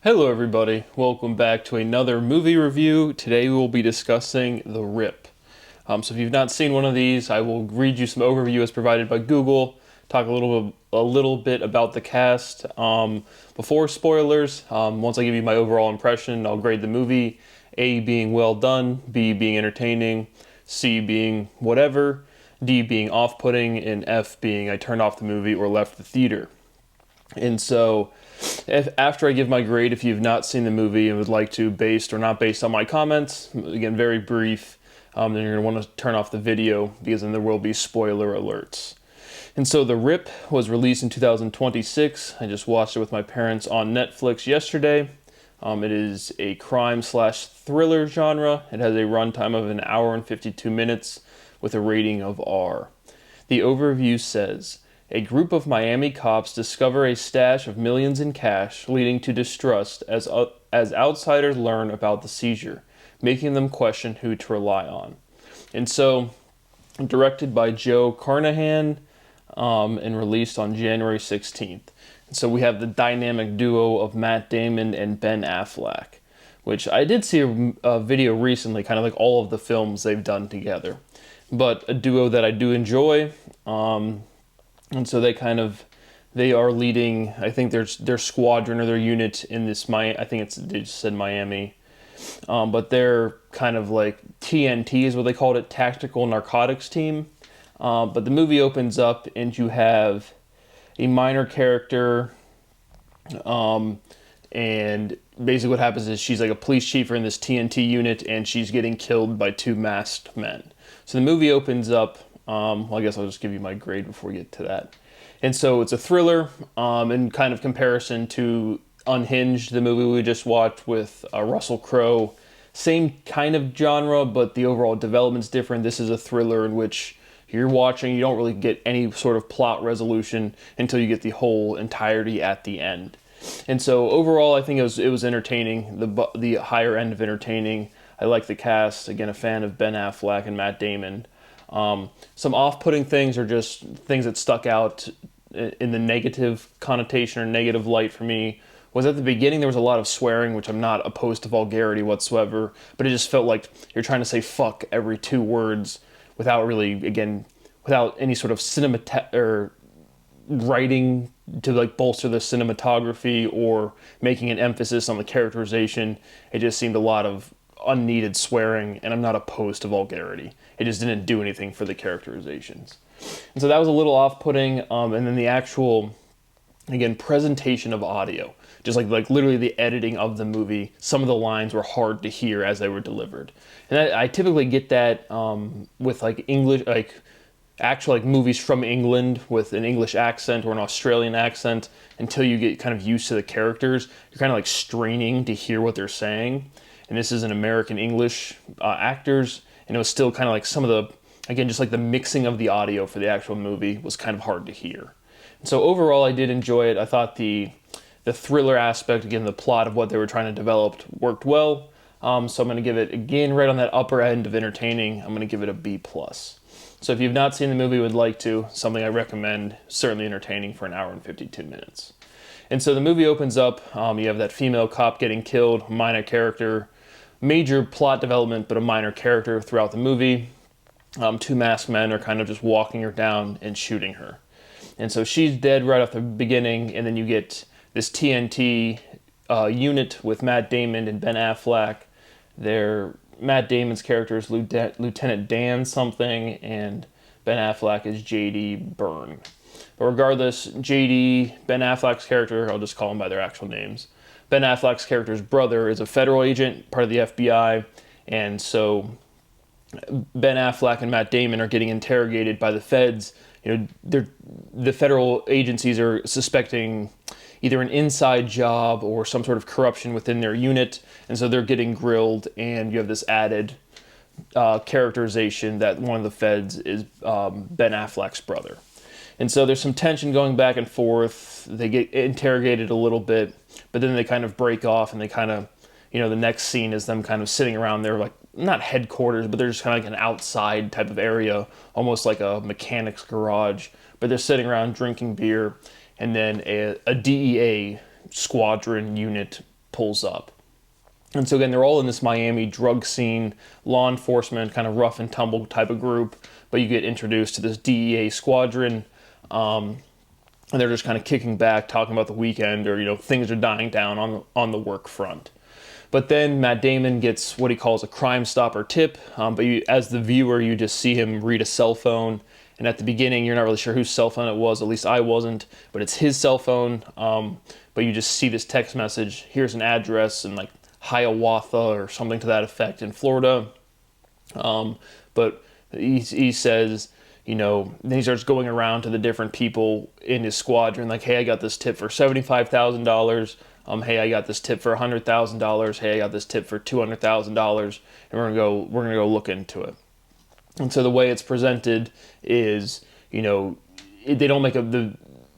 Hello everybody, welcome back to another movie review. Today we will be discussing The Rip. So if you've not seen one of these, I will read you some overview as provided by Google, talk a little bit about the cast. Before spoilers, once I give you my overall impression, I'll grade the movie, A being well done, B being entertaining, C being whatever, D being off-putting, and F being I turned off the movie or left the theater. And so, after I give my grade, if you've not seen the movie and would like to, based or not based on my comments, again, very brief, then you're going to want to turn off the video because then there will be spoiler alerts. And so, The Rip was released in 2026. I just watched it with my parents on Netflix yesterday. It is a crime/thriller genre. It has a runtime of an hour and 52 minutes with a rating of R. The overview says, a group of Miami cops discover a stash of millions in cash, leading to distrust as outsiders learn about the seizure, making them question who to rely on. And so, directed by Joe Carnahan and released on January 16th. And so we have the dynamic duo of Matt Damon and Ben Affleck, which I did see a video recently, kind of like all of the films they've done together. But a duo that I do enjoy. And so they are leading, I think their squadron or their unit in this, I think they just said Miami. But they're kind of like TNT is what they called it, Tactical Narcotics Team. But the movie opens up and you have a minor character, and basically what happens is she's like a police chief in this TNT unit and she's getting killed by two masked men. So the movie opens up. I guess I'll just give you my grade before we get to that. And so it's a thriller in kind of comparison to Unhinged, the movie we just watched with Russell Crowe. Same kind of genre, but the overall development's different. This is a thriller in which you're watching, you don't really get any sort of plot resolution until you get the whole entirety at the end. And so overall, I think it was entertaining, the higher end of entertaining. I like the cast. Again, a fan of Ben Affleck and Matt Damon. Some off-putting things are just things that stuck out in the negative connotation or negative light for me. Was at the beginning there was a lot of swearing, which I'm not opposed to vulgarity whatsoever, but it just felt like you're trying to say fuck every two words without really, again, without any sort of or writing to like bolster the cinematography or making an emphasis on the characterization. It just seemed a lot of unneeded swearing, and I'm not opposed to vulgarity. It just didn't do anything for the characterizations. And so that was a little off-putting, and then the actual, again, presentation of audio. Just like literally the editing of the movie, some of the lines were hard to hear as they were delivered. And I typically get that with like English, like actual like movies from England with an English accent or an Australian accent. Until you get kind of used to the characters, you're kind of like straining to hear what they're saying. And this is an American English actors, and it was still kind of like some of the, again, just like the mixing of the audio for the actual movie was kind of hard to hear. And so overall, I did enjoy it. I thought the thriller aspect, again, the plot of what they were trying to develop worked well. So I'm going to give it, again, right on that upper end of entertaining, I'm going to give it a B+. So if you've not seen the movie, would like to, something I recommend, certainly entertaining for an hour and 52 minutes. And so the movie opens up, you have that female cop getting killed, minor character, major plot development, but a minor character throughout the movie. Two masked men are kind of just walking her down and shooting her. And so she's dead right off the beginning, and then you get this TNT unit with Matt Damon and Ben Affleck. Matt Damon's character is Lieutenant Dan something, and Ben Affleck is J.D. Byrne. But regardless, J.D., Ben Affleck's character, I'll just call them by their actual names. Ben Affleck's character's brother is a federal agent, part of the FBI, and so Ben Affleck and Matt Damon are getting interrogated by the feds. You know, the federal agencies are suspecting either an inside job or some sort of corruption within their unit, and so they're getting grilled, and you have this added characterization that one of the feds is Ben Affleck's brother. And so there's some tension going back and forth. They get interrogated a little bit, but then they kind of break off, and they kind of, the next scene is them kind of sitting around their, like, not headquarters, but they're just kind of like an outside type of area, almost like a mechanic's garage. But they're sitting around drinking beer, and then a DEA squadron unit pulls up. And so again, they're all in this Miami drug scene, law enforcement, kind of rough and tumble type of group, but you get introduced to this DEA squadron, and they're just kind of kicking back, talking about the weekend, or things are dying down on the work front. But then Matt Damon gets what he calls a Crime Stopper tip, but as the viewer, you just see him read a cell phone, and at the beginning, you're not really sure whose cell phone it was, at least I wasn't, but it's his cell phone, but you just see this text message, here's an address, and like Hiawatha or something to that effect in Florida. But he says, then he starts going around to the different people in his squadron, like, hey, I got this tip for $75,000. Hey, I got this tip for $100,000. Hey, I got this tip for $200,000, and we're gonna go look into it. And so the way it's presented is, they don't make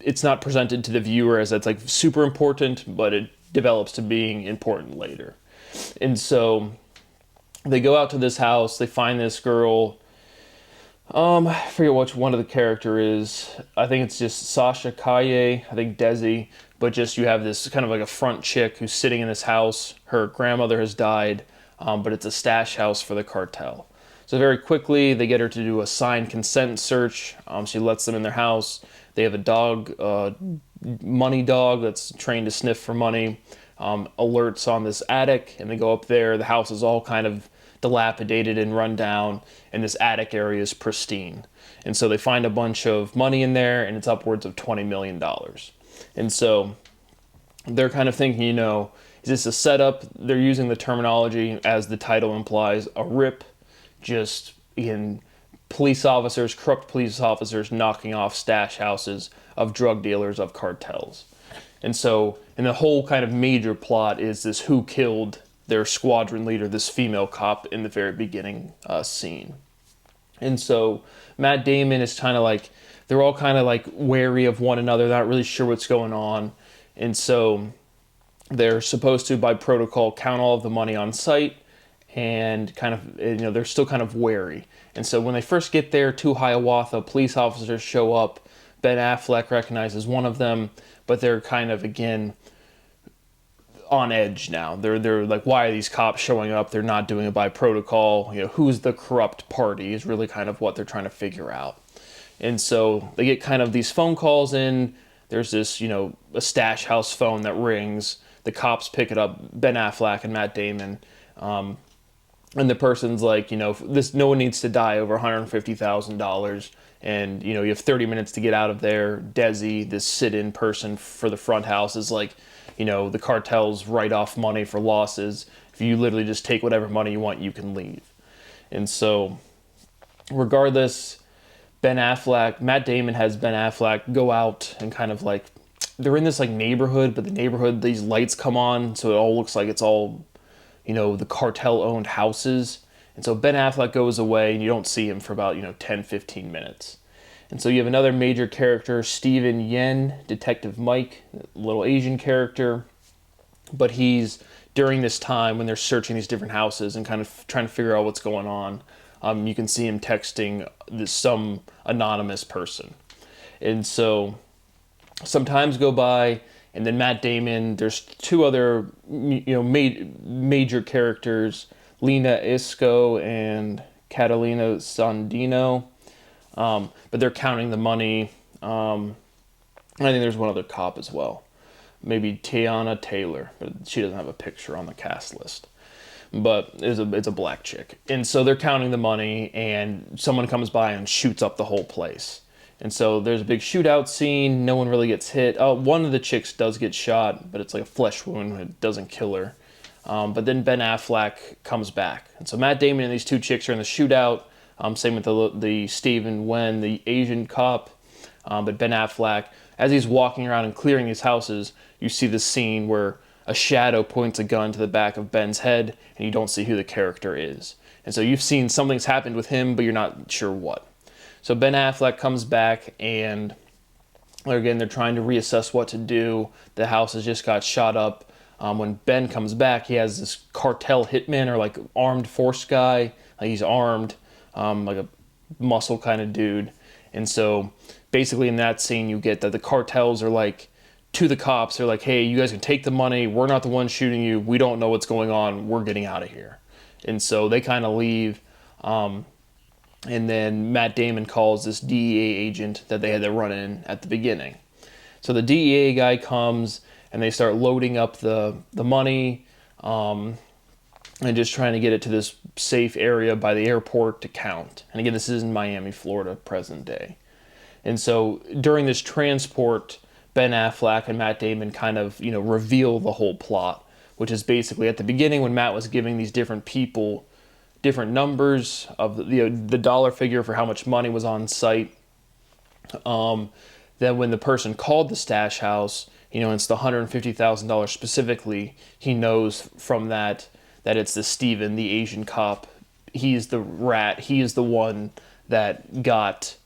it's not presented to the viewer as that's like super important, but it develops to being important later. And so they go out to this house, they find this girl. I forget which one of the character is. I think it's just Sasha Calle, I think Desi, but just you have this kind of like a front chick who's sitting in this house. Her grandmother has died, but it's a stash house for the cartel. So very quickly, they get her to do a signed consent search. She lets them in their house. They have a dog, money dog that's trained to sniff for money, alerts on this attic, and they go up there. The house is all kind of dilapidated and run down, and this attic area is pristine. And so they find a bunch of money in there, and it's upwards of $20 million. And so they're kind of thinking, is this a setup? They're using the terminology, as the title implies, a rip, just in corrupt police officers knocking off stash houses of drug dealers, of cartels. And so, and the whole kind of major plot is this who killed their squadron leader, this female cop, in the very beginning scene. And so Matt Damon is kind of like, they're all kind of like wary of one another, not really sure what's going on. And so they're supposed to, by protocol, count all of the money on site, and kind of, they're still kind of wary. And so when they first get there to Hiawatha, police officers show up. Ben Affleck recognizes one of them, but they're kind of, again, on edge now. They're like, why are these cops showing up? They're not doing it by protocol. Who's the corrupt party is really kind of what they're trying to figure out. And so they get kind of these phone calls in. There's this, a stash house phone that rings. The cops pick it up, Ben Affleck and Matt Damon. And the person's like, no one needs to die over $150,000. And, you have 30 minutes to get out of there. Desi, this sit-in person for the front house, is like, the cartels write off money for losses. If you literally just take whatever money you want, you can leave. And so, regardless, Matt Damon has Ben Affleck go out and kind of like, they're in this like neighborhood, but the neighborhood, these lights come on, so it all looks like it's all, the cartel-owned houses. And so Ben Affleck goes away, and you don't see him for about, 10, 15 minutes. And so you have another major character, Steven Yeun, Detective Mike, a little Asian character. But he's, during this time when they're searching these different houses and kind of trying to figure out what's going on, you can see him texting some anonymous person. And so some times go by, and then Matt Damon, there's two other major characters, Lena Isco and Catalina Sandino, but they're counting the money. I think there's one other cop as well, maybe Tiana Taylor, but she doesn't have a picture on the cast list. But it's a black chick. And so they're counting the money, and someone comes by and shoots up the whole place. And so there's a big shootout scene. No one really gets hit. One of the chicks does get shot, but it's like a flesh wound. It doesn't kill her. But then Ben Affleck comes back. And so Matt Damon and these two chicks are in the shootout. Same with the Steven Yeun, the Asian cop. But Ben Affleck, as he's walking around and clearing these houses, you see the scene where a shadow points a gun to the back of Ben's head, and you don't see who the character is. And so you've seen something's happened with him, but you're not sure what. So Ben Affleck comes back, and again, they're trying to reassess what to do. The house has just got shot up. When Ben comes back, he has this cartel hitman, or like armed force guy. Like he's armed, like a muscle kind of dude. And so basically in that scene, you get that the cartels are like to the cops. They're like, hey, you guys can take the money. We're not the ones shooting you. We don't know what's going on. We're getting out of here. And so they kind of leave. And then Matt Damon calls this DEA agent that they had to run in at the beginning. So the DEA guy comes and they start loading up the money and just trying to get it to this safe area by the airport to count. And again, this is in Miami, Florida, present day. And so during this transport, Ben Affleck and Matt Damon kind of, reveal the whole plot, which is basically at the beginning when Matt was giving these different people different numbers of the dollar figure for how much money was on site. Then when the person called the stash house, it's the $150,000 specifically, he knows from that it's the Steven, the Asian cop. He's the rat. He is the one that got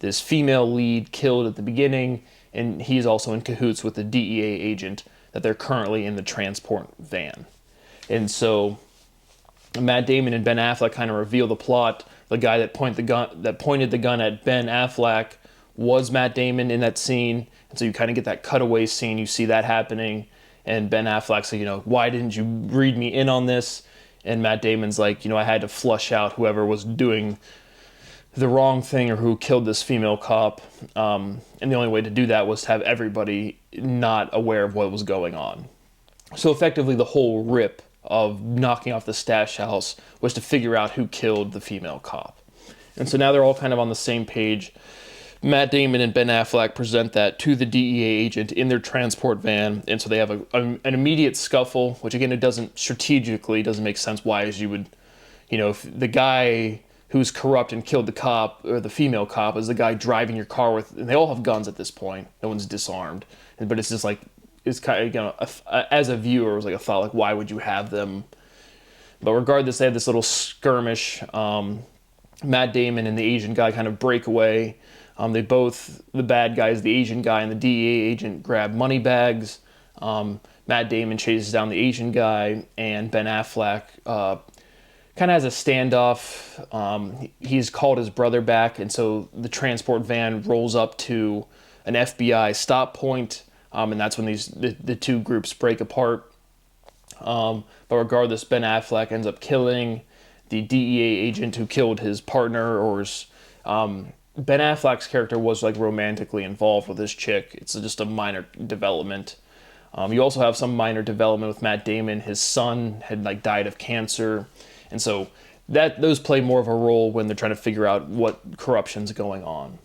this female lead killed at the beginning, and he's also in cahoots with the DEA agent that they're currently in the transport van. And so Matt Damon and Ben Affleck kind of reveal the plot. The guy that pointed the gun at Ben Affleck was Matt Damon in that scene. And so you kind of get that cutaway scene. You see that happening. And Ben Affleck's like, why didn't you read me in on this? And Matt Damon's like, I had to flush out whoever was doing the wrong thing or who killed this female cop. And the only way to do that was to have everybody not aware of what was going on. So effectively the whole rip of knocking off the stash house was to figure out who killed the female cop. And so now they're all kind of on the same page. Matt Damon and Ben Affleck present that to the DEA agent in their transport van, and so they have an immediate scuffle, which again, it doesn't make sense why, as you would, if the guy who's corrupt and killed the cop, or the female cop, is the guy driving your car with, and they all have guns at this point, no one's disarmed, but it's just like, it's kind of, as a viewer, it was like a thought, like, why would you have them? But regardless, they have this little skirmish. Matt Damon and the Asian guy kind of break away. The bad guys, the Asian guy and the DEA agent, grab money bags. Matt Damon chases down the Asian guy, and Ben Affleck kind of has a standoff. He's called his brother back, and so the transport van rolls up to an FBI stop point. And that's when the two groups break apart. But regardless, Ben Affleck ends up killing the DEA agent who killed his partner. Ben Affleck's character was like romantically involved with this chick. It's just a minor development. You also have some minor development with Matt Damon. His son had died of cancer, and so those play more of a role when they're trying to figure out what corruption's going on.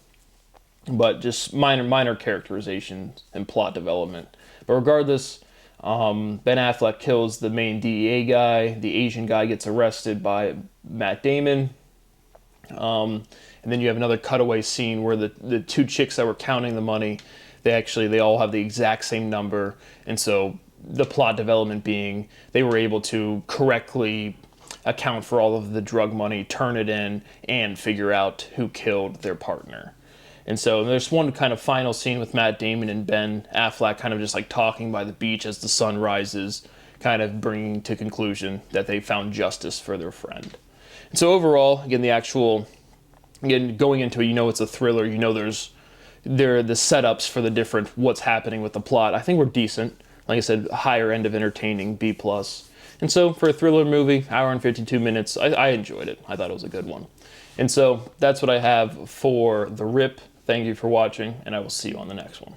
But just minor characterizations and plot development. But regardless, Ben Affleck kills the main DEA guy. The Asian guy gets arrested by Matt Damon. And then you have another cutaway scene where the two chicks that were counting the money, they all have the exact same number. And so the plot development being they were able to correctly account for all of the drug money, turn it in, and figure out who killed their partner. And so there's one kind of final scene with Matt Damon and Ben Affleck kind of just talking by the beach as the sun rises, kind of bringing to conclusion that they found justice for their friend. And so overall, again, going into it, it's a thriller, there are the setups for the different what's happening with the plot. I think we're decent. Like I said, higher end of entertaining, B+. And so for a thriller movie, hour and 52 minutes, I enjoyed it. I thought it was a good one. And so that's what I have for The Rip. Thank you for watching, and I will see you on the next one.